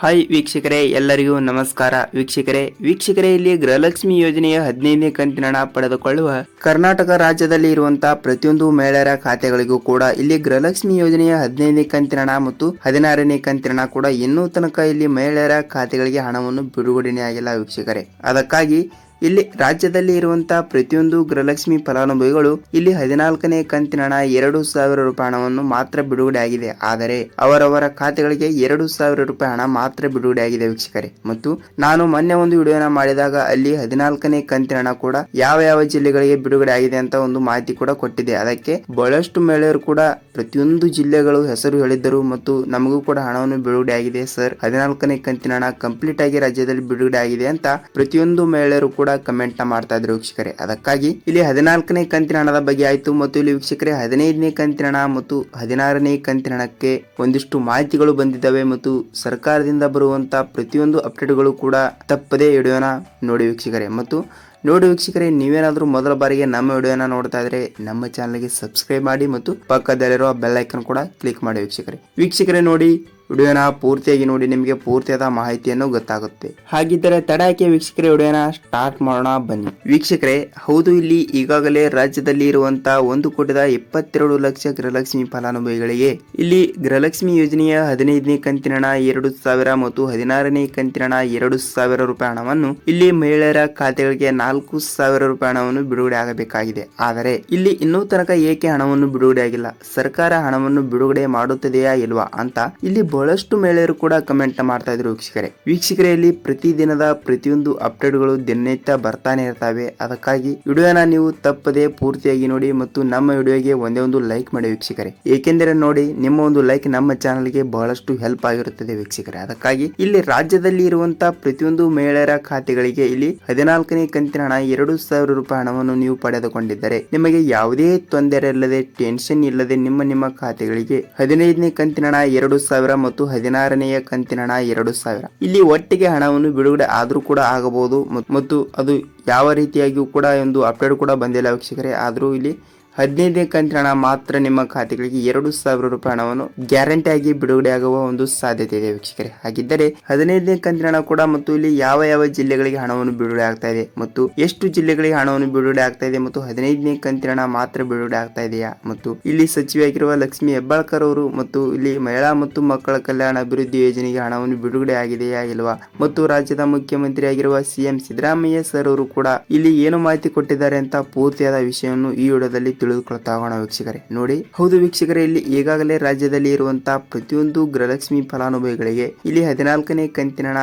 Hi ವೀಕ್ಷಕರೇ, ಎಲ್ಲರಿಗೂ ನಮಸ್ಕಾರ. ವೀಕ್ಷಕರೇ ಇಲ್ಲಿ ಗೃಹಲಕ್ಷ್ಮಿ ಯೋಜನೆಯ 15ನೇ ಕಂತಿನ ಹಣ ಪಡೆದುಕೊಳ್ಳುವ ಕರ್ನಾಟಕ ರಾಜ್ಯದಲ್ಲಿ ಇರುವಂತಹ ಪ್ರತಿಯೊಂದು ಮಹಿಳೆಯರ ಖಾತೆಗಳಿಗೂ ಕೂಡ ಇಲ್ಲಿ ಗೃಹಲಕ್ಷ್ಮಿ ಯೋಜನೆಯ 15ನೇ ಕಂತಿನ ಹಣ ಮತ್ತು 16ನೇ ಕಂತಿನ ಹಣ ಕೂಡ ಇನ್ನೂ ತನಕ ಇಲ್ಲಿ ಮಹಿಳೆಯರ ಖಾತೆಗಳಿಗೆ ಹಣವನ್ನು ಬಿಡುಗಡೆನೇ ಆಗಿಲ್ಲ ವೀಕ್ಷಕರೇ. ಅದಕ್ಕಾಗಿ ಇಲ್ಲಿ ರಾಜ್ಯದಲ್ಲಿ ಇರುವಂತಹ ಪ್ರತಿಯೊಂದು ಗೃಹಲಕ್ಷ್ಮಿ ಫಲಾನುಭವಿಗಳು ಇಲ್ಲಿ 14ನೇ ಕಂತಿನ ಹಣ 2,000 ರೂಪಾಯಿ ಹಣವನ್ನು ಮಾತ್ರ ಬಿಡುಗಡೆ ಆಗಿದೆ. ಆದರೆ ಅವರವರ ಖಾತೆಗಳಿಗೆ 2,000 ರೂಪಾಯಿ ಹಣ ಮಾತ್ರ ಬಿಡುಗಡೆ ಆಗಿದೆ ವೀಕ್ಷಕರೇ. ಮತ್ತು ನಾನು ಮೊನ್ನೆ ಒಂದು ವಿಡಿಯೋನ ಮಾಡಿದಾಗ ಅಲ್ಲಿ 14ನೇ ಕಂತಿನ ಹಣ ಕೂಡ ಯಾವ ಜಿಲ್ಲೆಗಳಿಗೆ ಬಿಡುಗಡೆ ಆಗಿದೆ ಅಂತ ಒಂದು ಮಾಹಿತಿ ಕೂಡ ಕೊಟ್ಟಿದೆ. ಅದಕ್ಕೆ ಬಹಳಷ್ಟು ಮಹಿಳೆಯರು ಕೂಡ ಪ್ರತಿಯೊಂದು ಜಿಲ್ಲೆಗಳು ಹೆಸರು ಹೇಳಿದ್ದರು ಮತ್ತು ನಮಗೂ ಕೂಡ ಹಣವನ್ನು ಬಿಡುಗಡೆ ಆಗಿದೆ ಸರ್, 14ನೇ ಕಂತಿನ ಹಣ ಕಂಪ್ಲೀಟ್ ಆಗಿ ರಾಜ್ಯದಲ್ಲಿ ಬಿಡುಗಡೆ ಆಗಿದೆ ಅಂತ ಪ್ರತಿಯೊಂದು ಮಹಿಳೆಯರು ಕೂಡ ಕಮೆಂಟ್ ಮಾಡ್ತಾ ಇದ್ರು ವೀಕ್ಷಕರೇ. ಅದಕ್ಕಾಗಿ ಇಲ್ಲಿ 14ನೇ ಕಂತಿನ ಹಣದ ಬಗ್ಗೆ ಆಯ್ತು ಮತ್ತು ಇಲ್ಲಿ ವೀಕ್ಷಕರೇ 15ನೇ ಕಂತಿನ ಹಣ ಮತ್ತು 16ನೇ ಕಂತಿನ ಹಣಕ್ಕೆ ಒಂದಿಷ್ಟು ಮಾಹಿತಿಗಳು ಬಂದಿದ್ದಾವೆ ಮತ್ತು ಸರ್ಕಾರದಿಂದ ಬರುವಂತಹ ಪ್ರತಿಯೊಂದು ಅಪ್ಡೇಟ್ಗಳು ಕೂಡ ತಪ್ಪದೇ ವಿಡಿಯೋನ ನೋಡಿ ವೀಕ್ಷಕರೇ. ಮತ್ತು ನೋಡಿ ವೀಕ್ಷಕರೇ, ನೀವೇನಾದ್ರೂ ಮೊದಲ ಬಾರಿಗೆ ನಮ್ಮ ವಿಡಿಯೋನ ನೋಡ್ತಾ ಇದ್ರೆ ನಮ್ಮ ಚಾನಲ್ಗೆ ಸಬ್ಸ್ಕ್ರೈಬ್ ಮಾಡಿ ಮತ್ತು ಪಕ್ಕದಲ್ಲಿರುವ ಬೆಲ್ ಐಕನ್ ಕೂಡ ಕ್ಲಿಕ್ ಮಾಡಿ ವೀಕ್ಷಕರೇ. ನೋಡಿ ವಿಡಿಯೋನ ಪೂರ್ತಿಯಾಗಿ ನೋಡಿ, ನಿಮಗೆ ಪೂರ್ತಿಯಾದ ಮಾಹಿತಿಯನ್ನು ಗೊತ್ತಾಗುತ್ತೆ. ಹಾಗಿದ್ದರೆ ತಡ ಯಾಕೆ ವೀಕ್ಷಕರೇ, ವಿಡಿಯೋನ ಸ್ಟಾರ್ಟ್ ಮಾಡೋಣ ಬನ್ನಿ. ವೀಕ್ಷಕರೇ, ಹೌದು, ಇಲ್ಲಿ ಈಗಾಗಲೇ ರಾಜ್ಯದಲ್ಲಿ ಇರುವಂತಹ 1,22,00,000 ಗೃಹಲಕ್ಷ್ಮಿ ಫಲಾನುಭವಿಗಳಿಗೆ ಇಲ್ಲಿ ಗೃಹಲಕ್ಷ್ಮಿ ಯೋಜನೆಯ 15ನೇ ಕಂತಿನ ಹಣ 2,000 ಮತ್ತು 16ನೇ ಕಂತಿನ ಹಣ 2,000 ರೂಪಾಯಿ ಹಣವನ್ನು ಇಲ್ಲಿ ಮಹಿಳೆಯರ ಖಾತೆಗಳಿಗೆ 4,000 ರೂಪಾಯಿ ಹಣವನ್ನು ಬಿಡುಗಡೆ ಆಗಬೇಕಾಗಿದೆ. ಆದರೆ ಇಲ್ಲಿ ಇನ್ನೂ ತನಕ ಏಕೆ ಹಣವನ್ನು ಬಿಡುಗಡೆ ಆಗಿಲ್ಲ, ಸರ್ಕಾರ ಹಣವನ್ನು ಬಿಡುಗಡೆ ಮಾಡುತ್ತದೆಯಾ ಇಲ್ವಾ ಅಂತ ಇಲ್ಲಿ ಬಹಳಷ್ಟು ಮಹಿಳೆಯರು ಕೂಡ ಕಮೆಂಟ್ ಮಾಡ್ತಾ ಇದ್ರು ವೀಕ್ಷಕರೇ. ಇಲ್ಲಿ ಪ್ರತಿದಿನದ ಪ್ರತಿಯೊಂದು ಅಪ್ಡೇಟ್ಗಳು ದಿನನಿತ್ಯ ಬರ್ತಾನೆ ಇರ್ತವೆ. ಅದಕ್ಕಾಗಿ ವಿಡಿಯೋನ ನೀವು ತಪ್ಪದೆ ಪೂರ್ತಿಯಾಗಿ ನೋಡಿ ಮತ್ತು ನಮ್ಮ ವಿಡಿಯೋಗೆ ಒಂದೇ ಒಂದು ಲೈಕ್ ಮಾಡಿ ವೀಕ್ಷಕರೇ. ಏಕೆಂದರೆ ನೋಡಿ, ನಿಮ್ಮ ಒಂದು ಲೈಕ್ ನಮ್ಮ ಚಾನಲ್ಗೆ ಬಹಳಷ್ಟು ಹೆಲ್ಪ್ ಆಗಿರುತ್ತದೆ ವೀಕ್ಷಕರೇ. ಅದಕ್ಕಾಗಿ ಇಲ್ಲಿ ರಾಜ್ಯದಲ್ಲಿ ಇರುವಂತಹ ಪ್ರತಿಯೊಂದು ಮಹಿಳೆಯರ ಖಾತೆಗಳಿಗೆ ಇಲ್ಲಿ 14ನೇ ಕಂತಿನ ಹಣ 2,000 ರೂಪಾಯಿ ಹಣವನ್ನು ನೀವು ಪಡೆದುಕೊಂಡಿದ್ದರೆ ನಿಮಗೆ ಯಾವುದೇ ತೊಂದರೆ ಇಲ್ಲದೆ, ಟೆನ್ಷನ್ ಇಲ್ಲದೆ ನಿಮ್ಮ ಖಾತೆಗಳಿಗೆ 15ನೇ ಕಂತಿನ ಹಣ 2,000 ಮತ್ತು 16ನೇ ಕಂತಿನ ಹಣ 2,000 ಇಲ್ಲಿ ಒಟ್ಟಿಗೆ ಹಣವನ್ನು ಬಿಡುಗಡೆ ಆದ್ರೂ ಕೂಡ ಆಗಬಹುದು. ಮತ್ತು ಅದು ಯಾವ ರೀತಿಯಾಗಿಯೂ ಕೂಡ ಒಂದು ಅಪ್ಡೇಟ್ ಕೂಡ ಬಂದಿಲ್ಲ ವೀಕ್ಷಕರೇ. ಆದ್ರೂ ಇಲ್ಲಿ 15ನೇ ಕಂತಿನ ಹಣ ಮಾತ್ರ ನಿಮ್ಮ ಖಾತೆಗಳಿಗೆ 2,000 ರೂಪಾಯಿ ಹಣವನ್ನು ಗ್ಯಾರಂಟಿ ಆಗಿ ಬಿಡುಗಡೆ ಆಗುವ ಒಂದು ಸಾಧ್ಯತೆ ಇದೆ ವೀಕ್ಷಕರೇ. ಹಾಗಿದ್ದರೆ 15ನೇ ಕಂತಿನ ಹಣ ಕೂಡ ಮತ್ತು ಇಲ್ಲಿ ಯಾವ ಜಿಲ್ಲೆಗಳಿಗೆ ಹಣವನ್ನು ಬಿಡುಗಡೆ ಆಗ್ತಾ ಇದೆ ಮತ್ತು ಎಷ್ಟು ಜಿಲ್ಲೆಗಳಿಗೆ ಹಣವನ್ನು ಬಿಡುಗಡೆ ಆಗ್ತಾ ಇದೆ ಮತ್ತು 15ನೇ ಕಂತಿನ ಹಣ ಮಾತ್ರ ಬಿಡುಗಡೆ ಆಗ್ತಾ ಇದೆಯಾ ಮತ್ತು ಇಲ್ಲಿ ಸಚಿವೆಯಾಗಿರುವ ಲಕ್ಷ್ಮಿ ಹೆಬ್ಬಾಳ್ಕರ್ ಅವರು ಮತ್ತು ಇಲ್ಲಿ ಮಹಿಳಾ ಮತ್ತು ಮಕ್ಕಳ ಕಲ್ಯಾಣ ಅಭಿವೃದ್ಧಿ ಯೋಜನೆಗೆ ಹಣವನ್ನು ಬಿಡುಗಡೆ ಆಗಿದೆಯಾ ಇಲ್ವಾ ಮತ್ತು ರಾಜ್ಯದ ಮುಖ್ಯಮಂತ್ರಿ ಆಗಿರುವ ಸಿಎಂ ಸಿದ್ದರಾಮಯ್ಯ ಸರ್ ಅವರು ಕೂಡ ಇಲ್ಲಿ ಏನು ಮಾಹಿತಿ ಕೊಟ್ಟಿದ್ದಾರೆ ಅಂತ ಪೂರ್ತಿಯಾದ ವಿಷಯವನ್ನು ಈ ವಿಡಿಯೋದಲ್ಲಿ ತಿಳಿದುಕೊಳ್ತಾ ಹೋಗೋಣ ವೀಕ್ಷಕರೇ. ನೋಡಿ, ಹೌದು ವೀಕ್ಷಕರೇ, ಇಲ್ಲಿ ಈಗಾಗಲೇ ರಾಜ್ಯದಲ್ಲಿ ಇರುವಂತಹ ಪ್ರತಿಯೊಂದು ಗೃಹಲಕ್ಷ್ಮಿ ಫಲಾನುಭವಿಗಳಿಗೆ ಇಲ್ಲಿ 14ನೇ ಕಂತಿನ ಹಣ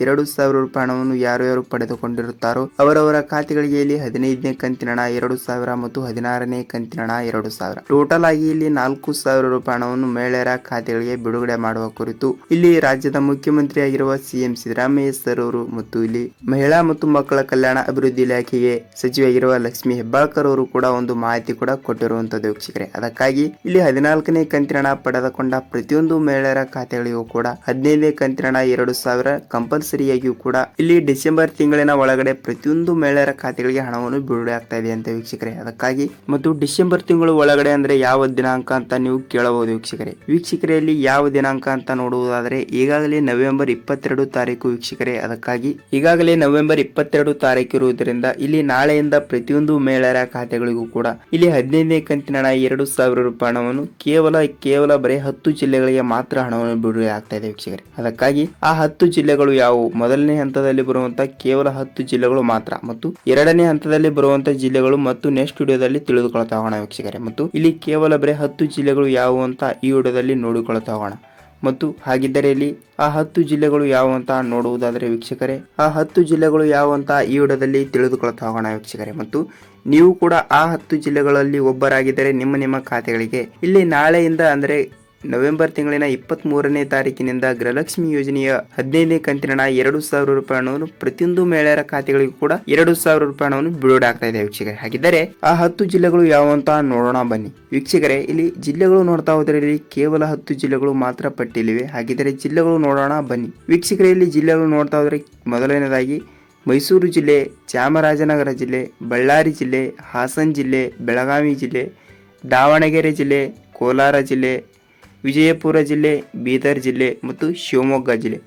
2,000 ರೂಪಾಯಿ ಹಣವನ್ನು ಯಾರು ಪಡೆದುಕೊಂಡಿರುತ್ತಾರೋ ಅವರವರ ಖಾತೆಗಳಿಗೆ ಇಲ್ಲಿ 15ನೇ ಕಂತಿನ ಹಣ 2,000 ಮತ್ತು 16ನೇ ಕಂತಿನ ಹಣ 2,000 ಟೋಟಲ್ ಆಗಿ ಇಲ್ಲಿ 4,000 ರೂಪಾಯಿ ಹಣವನ್ನು ಮಹಿಳೆಯರ ಖಾತೆಗಳಿಗೆ ಬಿಡುಗಡೆ ಮಾಡುವ ಕುರಿತು ಇಲ್ಲಿ ರಾಜ್ಯದ ಮುಖ್ಯಮಂತ್ರಿ ಆಗಿರುವ ಸಿಎಂ ಸಿದ್ದರಾಮಯ್ಯ ಸರ್ ಅವರು ಮತ್ತು ಇಲ್ಲಿ ಮಹಿಳಾ ಮತ್ತು ಮಕ್ಕಳ ಕಲ್ಯಾಣ ಅಭಿವೃದ್ಧಿ ಇಲಾಖೆಗೆ ಸಚಿವೆಯಾಗಿರುವ ಲಕ್ಷ್ಮಿ ಹೆಬ್ಬಾಳ್ಕರ್ ಅವರು ಕೂಡ ಒಂದು ಮಾಹಿತಿ ಕೂಡ ಕೊಟ್ಟಿರುವಂತದ್ದು ವೀಕ್ಷಕರೇ. ಅದಕ್ಕಾಗಿ ಇಲ್ಲಿ 14ನೇ ಕಂತಿನ ಹಣ ಪಡೆದುಕೊಂಡ ಪ್ರತಿಯೊಂದು ಮಹಿಳೆಯರ ಖಾತೆಗಳಿಗೂ ಕೂಡ 15ನೇ ಕಂತಿನ ಹಣ 2,000 ಕಂಪಲ್ಸರಿಯಾಗಿಯೂ ಕೂಡ ಇಲ್ಲಿ ಡಿಸೆಂಬರ್ ತಿಂಗಳಿನ ಒಳಗಡೆ ಪ್ರತಿಯೊಂದು ಮಹಿಳೆಯರ ಖಾತೆಗಳಿಗೆ ಹಣವನ್ನು ಬಿಡುಗಡೆ ಆಗ್ತಾ ಇದೆ ಅಂತ ವೀಕ್ಷಕರೇ. ಅದಕ್ಕಾಗಿ ಮತ್ತು ಡಿಸೆಂಬರ್ ತಿಂಗಳು ಒಳಗಡೆ ಅಂದ್ರೆ ಯಾವ ದಿನಾಂಕ ಅಂತ ನೀವು ಕೇಳಬಹುದು ವೀಕ್ಷಕರೇ. ಇಲ್ಲಿ ಯಾವ ದಿನಾಂಕ ಅಂತ ನೋಡುವುದಾದ್ರೆ ಈಗಾಗಲೇ ನವೆಂಬರ್ 22 ತಾರೀಕು ವೀಕ್ಷಕರೇ. ಅದಕ್ಕಾಗಿ ಈಗಾಗಲೇ ನವೆಂಬರ್ 22 ತಾರೀಕು ಇರುವುದರಿಂದ ಇಲ್ಲಿ ನಾಳೆಯಿಂದ ಪ್ರತಿಯೊಂದು ಮಹಿಳೆಯರ ಖಾತೆಗಳಿಗೂ ಕೂಡ ಇಲ್ಲಿ 15ನೇ ಕಂತಿನ ಹಣ 2,000 ರೂಪಾಯಿ ಹಣವನ್ನು ಕೇವಲ ಬರೀ 10 ಜಿಲ್ಲೆಗಳಿಗೆ ಮಾತ್ರ ಹಣವನ್ನು ಬಿಡುಗಡೆ ಆಗ್ತಾ ಇದೆ ವೀಕ್ಷಕರೇ. ಅದಕ್ಕಾಗಿ ಆ 10 ಜಿಲ್ಲೆಗಳು ಯಾವುವು? ಮೊದಲನೇ ಹಂತದಲ್ಲಿ ಬರುವಂತಹ ಕೇವಲ 10 ಜಿಲ್ಲೆಗಳು ಮಾತ್ರ ಮತ್ತು ಎರಡನೇ ಹಂತದಲ್ಲಿ ಬರುವಂತಹ ಜಿಲ್ಲೆಗಳು ಮತ್ತು ನೆಕ್ಸ್ಟ್ ವಿಡಿಯೋದಲ್ಲಿ ತಿಳಿದುಕೊಳ್ತಾ ಹೋಗೋಣ ವೀಕ್ಷಕರೇ. ಮತ್ತು ಇಲ್ಲಿ ಕೇವಲ ಬರೀ 10 ಜಿಲ್ಲೆಗಳು ಯಾವುವು ಅಂತ ಈ ವಿಡಿಯೋದಲ್ಲಿ ನೋಡಿಕೊಳ್ತಾ ಹೋಗೋಣ. ಮತ್ತು ಹಾಗಿದ್ದರೆ ಇಲ್ಲಿ ಆ 10 ಜಿಲ್ಲೆಗಳು ಯಾವ ಅಂತ ನೋಡುವುದಾದರೆ ವೀಕ್ಷಕರೇ, ಆ 10 ಜಿಲ್ಲೆಗಳು ಯಾವ ಅಂತ ಈ ವಿಡಿಯೋದಲ್ಲಿ ತಿಳಿದುಕೊಳ್ತಾ ಹೋಗೋಣ ವೀಕ್ಷಕರೇ. ಮತ್ತು ನೀವು ಕೂಡ ಆ 10 ಜಿಲ್ಲೆಗಳಲ್ಲಿ ಒಬ್ಬರಾಗಿದ್ದರೆ ನಿಮ್ಮ ಖಾತೆಗಳಿಗೆ ಇಲ್ಲಿ ನಾಳೆಯಿಂದ ಅಂದ್ರೆ ನವೆಂಬರ್ ತಿಂಗಳಿನ 23ನೇ ತಾರೀಕಿನಿಂದ ಗೃಹಲಕ್ಷ್ಮಿ ಯೋಜನೆಯ 15ನೇ ಕಂತಿನ ಹಣ 2,000 ರೂಪಾಯಿ ಹಣವನ್ನು ಪ್ರತಿಯೊಂದು ಮಹಿಳೆಯರ ಖಾತೆಗಳಿಗೂ ಕೂಡ 2,000 ರೂಪಾಯಿ ಹಣವನ್ನು ಬಿಡುಗಡೆ ಆಗ್ತಾ ಇದೆ ವೀಕ್ಷಕರೇ. ಹಾಗಿದ್ದರೆ ಆ 10 ಜಿಲ್ಲೆಗಳು ಯಾವ ಅಂತ ನೋಡೋಣ ಬನ್ನಿ ವೀಕ್ಷಕರೇ. ಇಲ್ಲಿ ಜಿಲ್ಲೆಗಳು ನೋಡ್ತಾ ಹೋದರೆ ಇಲ್ಲಿ ಕೇವಲ 10 ಜಿಲ್ಲೆಗಳು ಮಾತ್ರ ಪಟ್ಟಿಲಿವೆ. ಹಾಗಿದ್ದರೆ ಜಿಲ್ಲೆಗಳು ನೋಡೋಣ ಬನ್ನಿ ವೀಕ್ಷಕರೇ. ಇಲ್ಲಿ ಜಿಲ್ಲೆಗಳು ನೋಡ್ತಾ ಹೋದರೆ ಮೊದಲನೇದಾಗಿ ಮೈಸೂರು ಜಿಲ್ಲೆ, ಚಾಮರಾಜನಗರ ಜಿಲ್ಲೆ, ಬಳ್ಳಾರಿ ಜಿಲ್ಲೆ, ಹಾಸನ ಜಿಲ್ಲೆ, ಬೆಳಗಾವಿ ಜಿಲ್ಲೆ, ದಾವಣಗೆರೆ ಜಿಲ್ಲೆ, ಕೋಲಾರ ಜಿಲ್ಲೆ, ವಿಜಯಪುರ ಜಿಲ್ಲೆ, ಬೀದರ್ ಜಿಲ್ಲೆ ಮತ್ತು ಶಿವಮೊಗ್ಗ ಜಿಲ್ಲೆ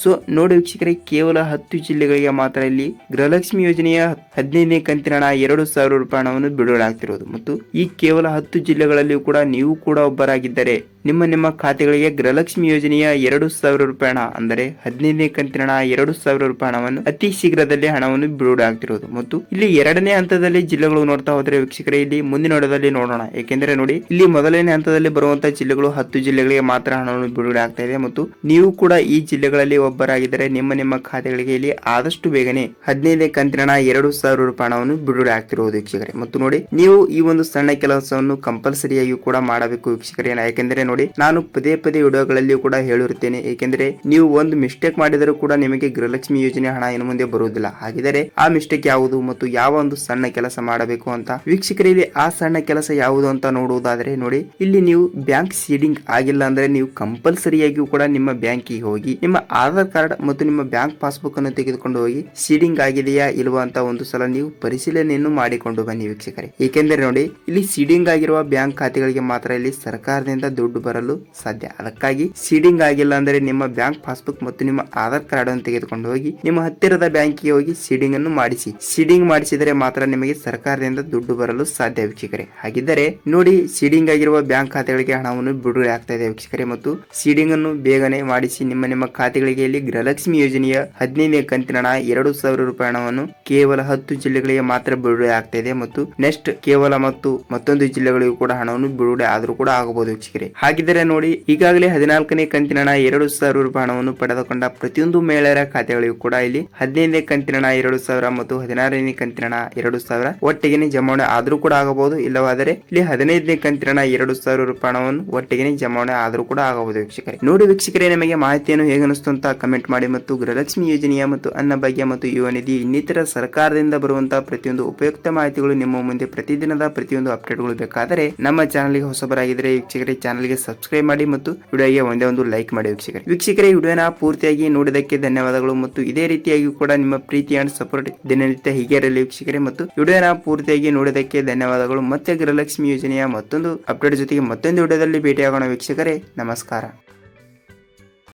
ಸೊ ನೋಡಿ ವೀಕ್ಷಕರೇ, ಕೇವಲ 10 ಜಿಲ್ಲೆಗಳಿಗೆ ಮಾತ್ರ ಇಲ್ಲಿ ಗೃಹಲಕ್ಷ್ಮಿ ಯೋಜನೆಯ 15ನೇ ಕಂತಿನ ಹಣ 2,000 ರೂಪಾಯಿ ಹಣವನ್ನು ಬಿಡುಗಡೆ ಮತ್ತು ಈ ಕೇವಲ 10 ಜಿಲ್ಲೆಗಳಲ್ಲಿಯೂ ಕೂಡ ನೀವು ಕೂಡ ಒಬ್ಬರಾಗಿದ್ದರೆ ನಿಮ್ಮ ಖಾತೆಗಳಿಗೆ ಗೃಹಲಕ್ಷ್ಮಿ ಯೋಜನೆಯ 2,000 ರೂಪಾಯಿ ಹಣ ಅಂದರೆ 15ನೇ ಕಂತಿನ ಹಣ 2,000 ರೂಪಾಯಿ ಹಣವನ್ನು ಅತಿ ಶೀಘ್ರದಲ್ಲಿ ಹಣವನ್ನು ಬಿಡುಗಡೆ ಆಗ್ತಿರೋದು. ಮತ್ತು ಇಲ್ಲಿ ಎರಡನೇ ಹಂತದಲ್ಲಿ ಜಿಲ್ಲೆಗಳು ನೋಡ್ತಾ ಹೋದ್ರೆ ವೀಕ್ಷಕರೇ, ಇಲ್ಲಿ ಮುಂದಿನ ಹಂತದಲ್ಲಿ ನೋಡೋಣ. ಏಕೆಂದರೆ ನೋಡಿ, ಇಲ್ಲಿ ಮೊದಲನೇ ಹಂತದಲ್ಲಿ ಬರುವಂತಹ ಜಿಲ್ಲೆಗಳು 10 ಜಿಲ್ಲೆಗಳಿಗೆ ಮಾತ್ರ ಹಣವನ್ನು ಬಿಡುಗಡೆ ಆಗ್ತಾ ಇದೆ ಮತ್ತು ನೀವು ಕೂಡ ಈ ಜಿಲ್ಲೆಗಳಲ್ಲಿ ಒಬ್ಬರಾಗಿದ್ದರೆ ನಿಮ್ಮ ಖಾತೆಗಳಿಗೆ ಇಲ್ಲಿ ಆದಷ್ಟು ಬೇಗನೆ 15ನೇ ಕಂತಿನ ಹಣ 2,000 ರೂಪಾಯಿ ಹಣವನ್ನು ಬಿಡುಗಡೆ ಆಗ್ತಿರೋದು ವೀಕ್ಷಕರೇ. ಮತ್ತು ನೋಡಿ, ನೀವು ಈ ಒಂದು ಸಣ್ಣ ಕೆಲಸವನ್ನು ಕಂಪಲ್ಸರಿಯಾಗಿ ಕೂಡ ಮಾಡಬೇಕು ವೀಕ್ಷಕರೇ. ಯಾಕೆಂದ್ರೆ ನೋಡಿ, ನಾನು ಪದೇ ವಿಡಿಯೋಗಳಲ್ಲಿ ಕೂಡ ಹೇಳಿರುತ್ತೇನೆ. ಏಕೆಂದ್ರೆ ನೀವು ಒಂದು ಮಿಸ್ಟೇಕ್ ಮಾಡಿದರೂ ಕೂಡ ನಿಮಗೆ ಗೃಹಲಕ್ಷ್ಮಿ ಯೋಜನೆ ಹಣ ಇನ್ನು ಮುಂದೆ ಬರುವುದಿಲ್ಲ. ಹಾಗಿದ್ದರೆ ಆ ಮಿಸ್ಟೇಕ್ ಯಾವುದು ಮತ್ತು ಯಾವ ಒಂದು ಸಣ್ಣ ಕೆಲಸ ಮಾಡಬೇಕು ಅಂತ ವೀಕ್ಷಕರಲ್ಲಿ ಆ ಸಣ್ಣ ಕೆಲಸ ಯಾವುದು ಅಂತ ನೋಡುವುದಾದ್ರೆ ನೋಡಿ, ಇಲ್ಲಿ ನೀವು ಬ್ಯಾಂಕ್ ಸೀಡಿಂಗ್ ಆಗಿಲ್ಲ ಅಂದ್ರೆ ನೀವು ಕಂಪಲ್ಸರಿಯಾಗಿಯೂ ಕೂಡ ನಿಮ್ಮ ಬ್ಯಾಂಕಿಗೆ ಹೋಗಿ ನಿಮ್ಮ ಆಧಾರ್ ಕಾರ್ಡ್ ಮತ್ತು ನಿಮ್ಮ ಬ್ಯಾಂಕ್ ಪಾಸ್ಬುಕ್ ಅನ್ನು ತೆಗೆದುಕೊಂಡು ಹೋಗಿ ಸೀಡಿಂಗ್ ಆಗಿದೆಯಾ ಇಲ್ವಾ ಅಂತ ಒಂದು ಸಲ ನೀವು ಪರಿಶೀಲನೆಯನ್ನು ಮಾಡಿಕೊಂಡು ಬನ್ನಿ ವೀಕ್ಷಕರೇ. ಏಕೆಂದರೆ ನೋಡಿ, ಇಲ್ಲಿ ಸೀಡಿಂಗ್ ಆಗಿರುವ ಬ್ಯಾಂಕ್ ಖಾತೆಗಳಿಗೆ ಮಾತ್ರ ಇಲ್ಲಿ ಸರ್ಕಾರದಿಂದ ದುಡ್ಡು ಬರಲು ಸಾಧ್ಯ. ಅದಕ್ಕಾಗಿ ಸೀಡಿಂಗ್ ಆಗಿಲ್ಲ ಅಂದ್ರೆ ನಿಮ್ಮ ಬ್ಯಾಂಕ್ ಪಾಸ್ಬುಕ್ ಮತ್ತು ನಿಮ್ಮ ಆಧಾರ್ ಕಾರ್ಡ್ ಅನ್ನು ತೆಗೆದುಕೊಂಡು ಹೋಗಿ ನಿಮ್ಮ ಹತ್ತಿರದ ಬ್ಯಾಂಕಿಗೆ ಹೋಗಿ ಸೀಡಿಂಗ್ ಅನ್ನು ಮಾಡಿಸಿ. ಸೀಡಿಂಗ್ ಮಾಡಿಸಿದರೆ ಮಾತ್ರ ನಿಮಗೆ ಸರ್ಕಾರದಿಂದ ದುಡ್ಡು ಬರಲು ಸಾಧ್ಯ ವೀಕ್ಷಕರೇ. ಹಾಗಿದ್ದರೆ ನೋಡಿ, ಸೀಡಿಂಗ್ ಆಗಿರುವ ಬ್ಯಾಂಕ್ ಖಾತೆಗಳಿಗೆ ಹಣವನ್ನು ಬಿಡುಗಡೆ ಆಗ್ತಾ ಇದೆ ವೀಕ್ಷಕರೇ. ಮತ್ತು ಸೀಡಿಂಗ್ ಅನ್ನು ಬೇಗನೆ ಮಾಡಿಸಿ ನಿಮ್ಮ ಖಾತೆಗಳಿಗೆ ಇಲ್ಲಿ ಗೃಹಲಕ್ಷ್ಮಿ ಯೋಜನೆಯ 15ನೇ ಕಂತಿನ ಹಣ 2,000 ರೂಪಾಯಿ ಹಣವನ್ನು ಕೇವಲ 10 ಜಿಲ್ಲೆಗಳಿಗೆ ಮಾತ್ರ ಬಿಡುಗಡೆ ಆಗ್ತಾ ಇದೆ ಮತ್ತು ನೆಕ್ಸ್ಟ್ ಕೇವಲ ಮತ್ತೊಂದು ಜಿಲ್ಲೆಗಳಿಗೂ ಕೂಡ ಹಣವನ್ನು ಬಿಡುಗಡೆ ಆದ್ರೂ ಕೂಡ ಆಗಬಹುದು ವೀಕ್ಷಕರೇ. ಹಾಗಿದ್ದರೆ ನೋಡಿ, ಈಗಾಗಲೇ 14ನೇ ಕಂತಿನ ಹಣ 2,000 ರೂಪಾಯಿ ಹಣವನ್ನು ಪಡೆದುಕೊಂಡ ಪ್ರತಿಯೊಂದು ಮಹಿಳೆಯರ ಖಾತೆಗಳಿಗೂ ಕೂಡ ಇಲ್ಲಿ 15ನೇ ಕಂತಿನ ಹಣ 2,000 ಮತ್ತು 16ನೇ ಕಂತಿನ ಹಣ 2,000 ಒಟ್ಟಿಗೆ ಜಮಾವಣೆ ಆದ್ರೂ ಕೂಡ ಆಗಬಹುದು. ಇಲ್ಲವಾದರೆ ಇಲ್ಲಿ 15ನೇ ಕಂತಿನ ಹಣ 2,000 ರೂಪಾಯಿ ಹಣವನ್ನು ಒಟ್ಟಿಗೆ ಜಮಾವಣೆ ಆದ್ರೂ ಕೂಡ ಆಗಬಹುದು ವೀಕ್ಷಕರೇ. ನೋಡಿ ವೀಕ್ಷಕರೇ, ನಿಮಗೆ ಮಾಹಿತಿಯನ್ನು ಹೇಗೆ ಅನಿಸ್ತು ಅಂತ ಕಮೆಂಟ್ ಮಾಡಿ. ಮತ್ತು ಗೃಹಲಕ್ಷ್ಮಿ ಯೋಜನೆಯ ಮತ್ತು ಅನ್ನಭಾಗ್ಯ ಮತ್ತು ಯುವ ನಿಧಿ ಇನ್ನಿತರ ಸರ್ಕಾರದಿಂದ ಬರುವಂತಹ ಪ್ರತಿಯೊಂದು ಉಪಯುಕ್ತ ಮಾಹಿತಿಗಳು ನಿಮ್ಮ ಮುಂದೆ ಪ್ರತಿದಿನದ ಪ್ರತಿಯೊಂದು ಅಪ್ಡೇಟ್ಗಳು ಬೇಕಾದರೆ ನಮ್ಮ ಚಾನಲ್ಗೆ ಹೊಸಬರಾಗಿದ್ದರೆ ವೀಕ್ಷಕರೇ ಚಾನಲ್ಗೆ ಸಬ್ಸ್ಕ್ರೈಬ್ ಮಾಡಿ ಮತ್ತು ವಿಡಿಯೋಗೆ ಒಂದೇ ಒಂದು ಲೈಕ್ ಮಾಡಿ ವೀಕ್ಷಕರೇ. ವಿಡಿಯೋನ ಪೂರ್ತಿಯಾಗಿ ನೋಡಿದಕ್ಕೆ ಧನ್ಯವಾದಗಳು ಮತ್ತು ಇದೇ ರೀತಿಯಾಗಿ ಕೂಡ ನಿಮ್ಮ ಪ್ರೀತಿ ಅಂಡ್ ಸಪೋರ್ಟ್ ದಿನನಿತ್ಯ ಹೀಗೆ ಇರಲಿ ವೀಕ್ಷಕರೇ. ಮತ್ತು ವಿಡಿಯೋನ ಪೂರ್ತಿಯಾಗಿ ನೋಡಿದಕ್ಕೆ ಧನ್ಯವಾದಗಳು. ಮತ್ತೆ ಗೃಹಲಕ್ಷ್ಮಿ ಯೋಜನೆಯ ಮತ್ತೊಂದು ಅಪ್ಡೇಟ್ ಜೊತೆಗೆ ಮತ್ತೊಂದು ವಿಡಿಯೋದಲ್ಲಿ ಭೇಟಿಯಾಗೋಣ ವೀಕ್ಷಕರೇ. ನಮಸ್ಕಾರ.